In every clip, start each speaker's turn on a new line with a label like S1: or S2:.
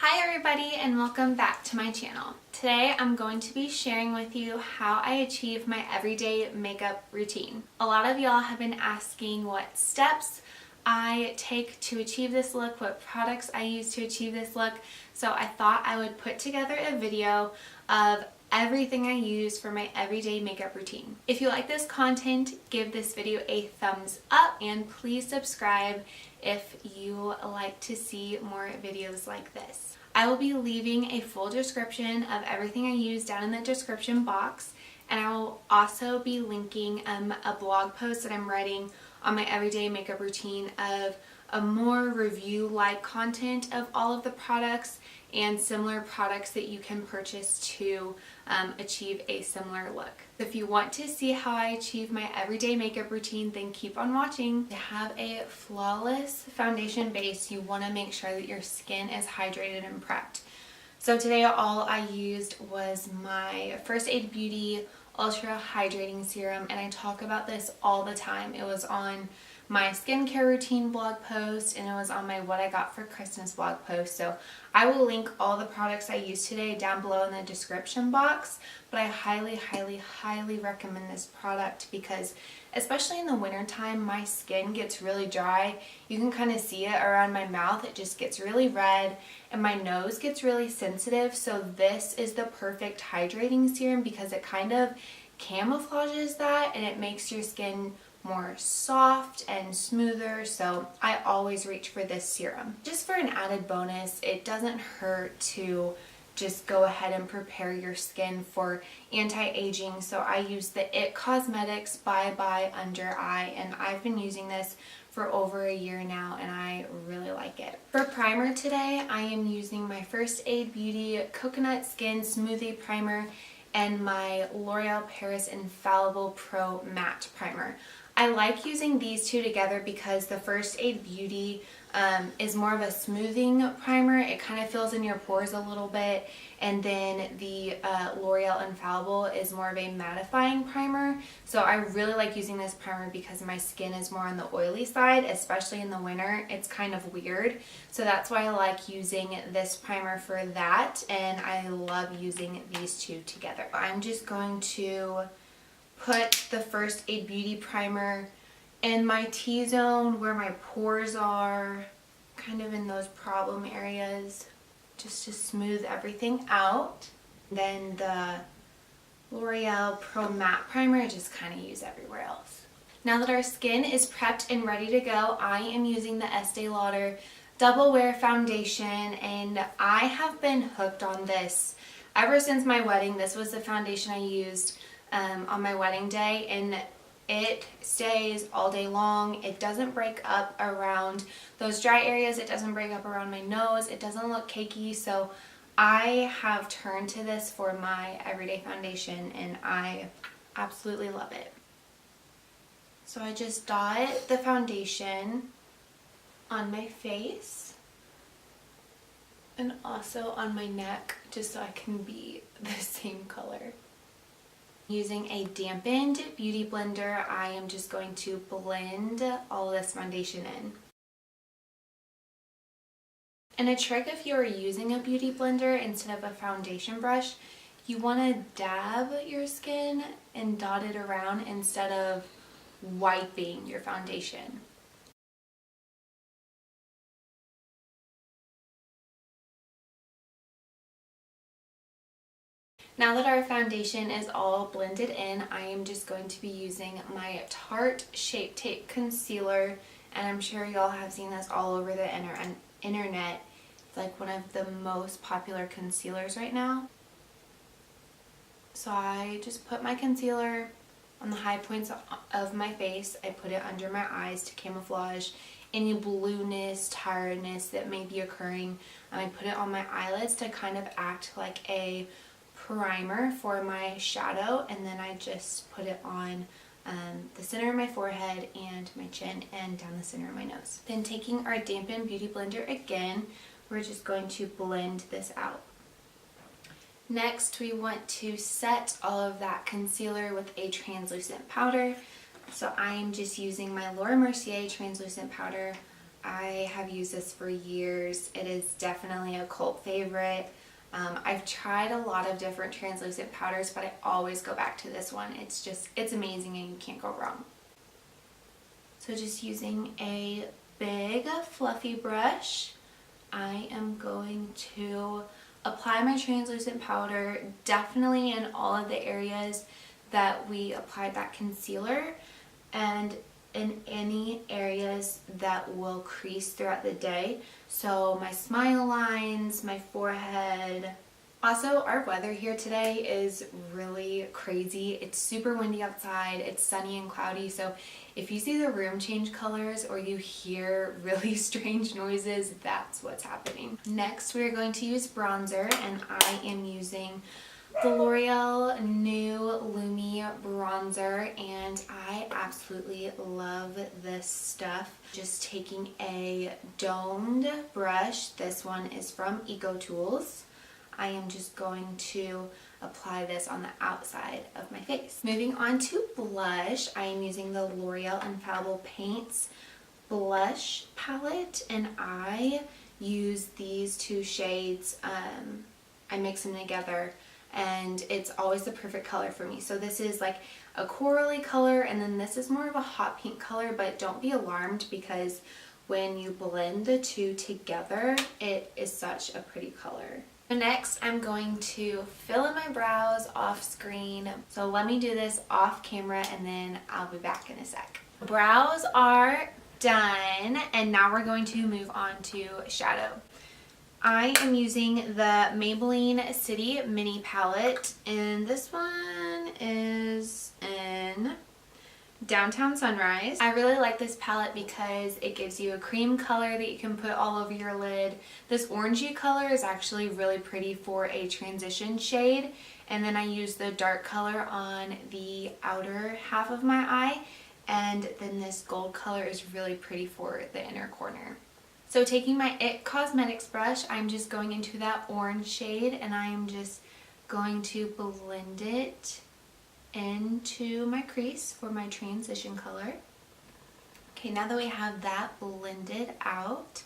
S1: Hi everybody and welcome back to my channel. Today I'm going to be sharing with you how I achieve my everyday makeup routine. A lot of y'all have been asking what steps I take to achieve this look, what products I use to achieve this look, so I thought I would put together a video of everything I use for my everyday makeup routine. If you like this content, give this video a thumbs up and please subscribe if you like to see more videos like this. I will be leaving a full description of everything I use down in the description box, and I will also be linking a blog post that I'm writing on my everyday makeup routine of a more review-like content of all of the products and similar products that you can purchase to achieve a similar look. If you want to see how I achieve my everyday makeup routine, then keep on watching. To have a flawless foundation base, you want to make sure that your skin is hydrated and prepped. So today all I used was my First Aid Beauty Ultra Hydrating Serum, and I talk about this all the time. It was on my skincare routine blog post and it was on my What I Got for Christmas blog post. So I will link all the products I used today down below in the description box, but I highly recommend this product because especially in the winter time, my skin gets really dry. You can kind of see it around my mouth. It just gets really red and my nose gets really sensitive. So this is the perfect hydrating serum because it kind of camouflages that and it makes your skin more soft and smoother, so I always reach for this serum. Just for an added bonus, it doesn't hurt to just go ahead and prepare your skin for anti-aging. So I use the IT Cosmetics Bye Bye Under Eye, and I've been using this for over a year now and I really like it. For primer today, I am using my First Aid Beauty Coconut Skin Smoothie Primer and my L'Oreal Paris Infallible Pro Matte Primer. I like using these two together because the First Aid Beauty is more of a smoothing primer. It kind of fills in your pores a little bit, and then the L'Oreal Infallible is more of a mattifying primer. So I really like using this primer because my skin is more on the oily side, especially in the winter. It's kind of weird. So that's why I like using this primer for that, and I love using these two together. I'm just going to put the First Aid Beauty primer in my T-zone where my pores are, kind of in those problem areas, just to smooth everything out. Then the L'Oreal Pro Matte Primer I just kind of use everywhere else. Now that our skin is prepped and ready to go, I am using the Estee Lauder Double Wear Foundation, and I have been hooked on this ever since my wedding. This was the foundation I used on my wedding day, and it stays all day long. It doesn't break up around those dry areas. It doesn't break up around my nose. It doesn't look cakey. So I have turned to this for my everyday foundation and I absolutely love it. So I just dot the foundation on my face and also on my neck just so I can be the same color. Using a dampened beauty blender, I am just going to blend all this foundation in. And a trick if you're using a beauty blender instead of a foundation brush, you want to dab your skin and dot it around instead of wiping your foundation. Now that our foundation is all blended in, I am just going to be using my Tarte Shape Tape Concealer, and I'm sure y'all have seen this all over the internet. It's like one of the most popular concealers right now. So I just put my concealer on the high points of my face. I put it under my eyes to camouflage any blueness, tiredness that may be occurring. I put it on my eyelids to kind of act like a primer for my shadow, and then I just put it on the center of my forehead and my chin and down the center of my nose. Then taking our dampened beauty blender again, we're just going to blend this out. Next, we want to set all of that concealer with a translucent powder. So I'm just using my Mercier translucent powder I have used this for years. It is definitely a cult favorite. I've tried a lot of different translucent powders, but I always go back to this one. It's amazing and you can't go wrong. So just using a big fluffy brush, I am going to apply my translucent powder definitely in all of the areas that we applied that concealer, and in any areas that will crease throughout the day. So my smile lines, my forehead. Also, our weather here today is really crazy. It's super windy outside, it's sunny and cloudy, so if you see the room change colors or you hear really strange noises, that's what's happening. Next, we're going to use bronzer, and I am using the L'Oreal new LUMI bronzer, and I absolutely love this stuff. Just taking a domed brush, this one is from EcoTools. I am just going to apply this on the outside of my face. Moving on to blush, I am using the L'Oreal Infallible Paints blush palette, and I use these two shades. I mix them together and it's always the perfect color for me. So this is like a corally color, and then this is more of a hot pink color, but don't be alarmed because when you blend the two together, it is such a pretty color. Next, I'm going to fill in my brows off screen. So let me do this off camera and then I'll be back in a sec. Brows are done, and now we're going to move on to shadow. I am using the Maybelline City Mini Palette, and this one is in Downtown Sunrise. I really like this palette because it gives you a cream color that you can put all over your lid. This orangey color is actually really pretty for a transition shade, and then I use the dark color on the outer half of my eye, and then this gold color is really pretty for the inner corner. So taking my IT Cosmetics brush, I'm just going into that orange shade, and I am just going to blend it into my crease for my transition color. Okay, now that we have that blended out,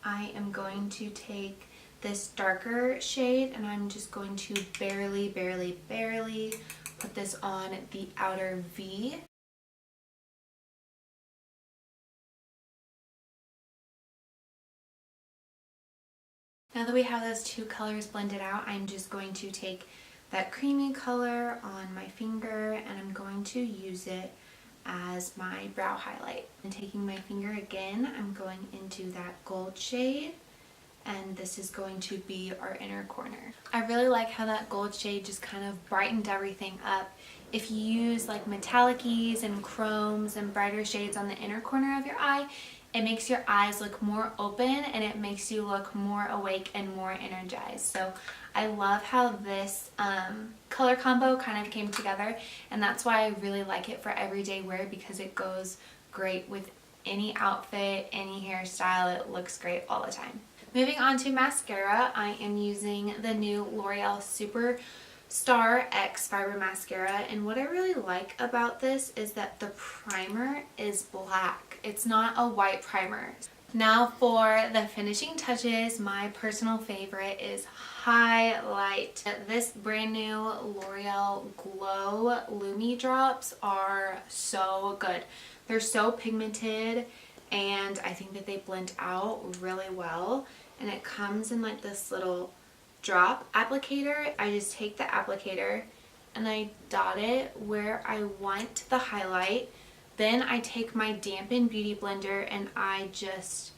S1: I am going to take this darker shade, and I'm just going to barely put this on the outer V. Now that we have those two colors blended out, I'm just going to take that creamy color on my finger, and I'm going to use it as my brow highlight. And taking my finger again, I'm going into that gold shade, and this is going to be our inner corner. I really like how that gold shade just kind of brightened everything up. If you use like metallic-ies and chromes and brighter shades on the inner corner of your eye, it makes your eyes look more open, and it makes you look more awake and more energized. So I love how this color combo kind of came together, and that's why I really like it for everyday wear, because it goes great with any outfit, any hairstyle. It looks great all the time. Moving on to mascara, I am using the new L'Oreal Superstar X Fiber Mascara, and what I really like about this is that the primer is black. It's not a white primer. Now for the finishing touches, my personal favorite is highlight. This brand new L'Oreal Glow Lumi drops are so good. They're so pigmented, and I think that they blend out really well, and it comes in like this little drop applicator. I just take the applicator and I dot it where I want the highlight. Then I take my dampened beauty blender and I just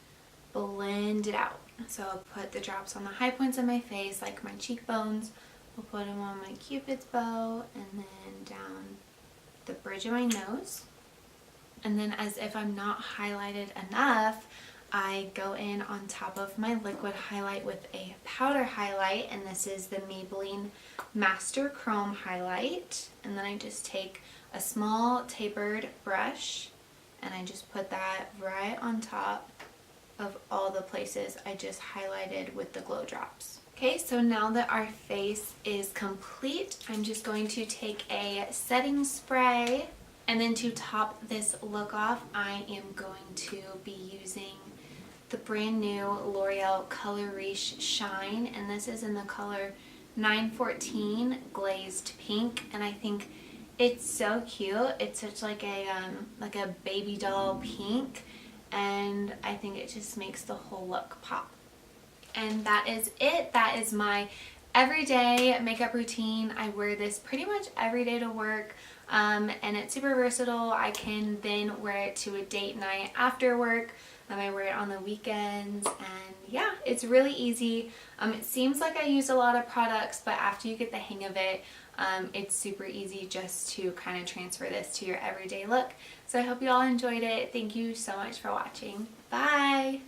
S1: blend it out. So I'll put the drops on the high points of my face, like my cheekbones. I'll put them on my Cupid's bow, and then down the bridge of my nose. And then, as if I'm not highlighted enough, I go in on top of my liquid highlight with a powder highlight, and this is the Maybelline Master Chrome Highlight. And then I just take a small tapered brush and I just put that right on top of all the places I just highlighted with the glow drops. Okay, so now that our face is complete, I'm just going to take a setting spray, and then to top this look off, I am going to be using the brand new L'Oreal Color Riche Shine, and this is in the color 914 Glazed Pink, and I think it's so cute. It's such like a baby doll pink, and I think it just makes the whole look pop. And that is it. That is my everyday makeup routine. I wear this pretty much every day to work, and it's super versatile. I can then wear it to a date night after work. I wear it on the weekends, and yeah, it's really easy. It seems like I use a lot of products, but after you get the hang of it, it's super easy just to kind of transfer this to your everyday look. So I hope you all enjoyed it. Thank you so much for watching. Bye!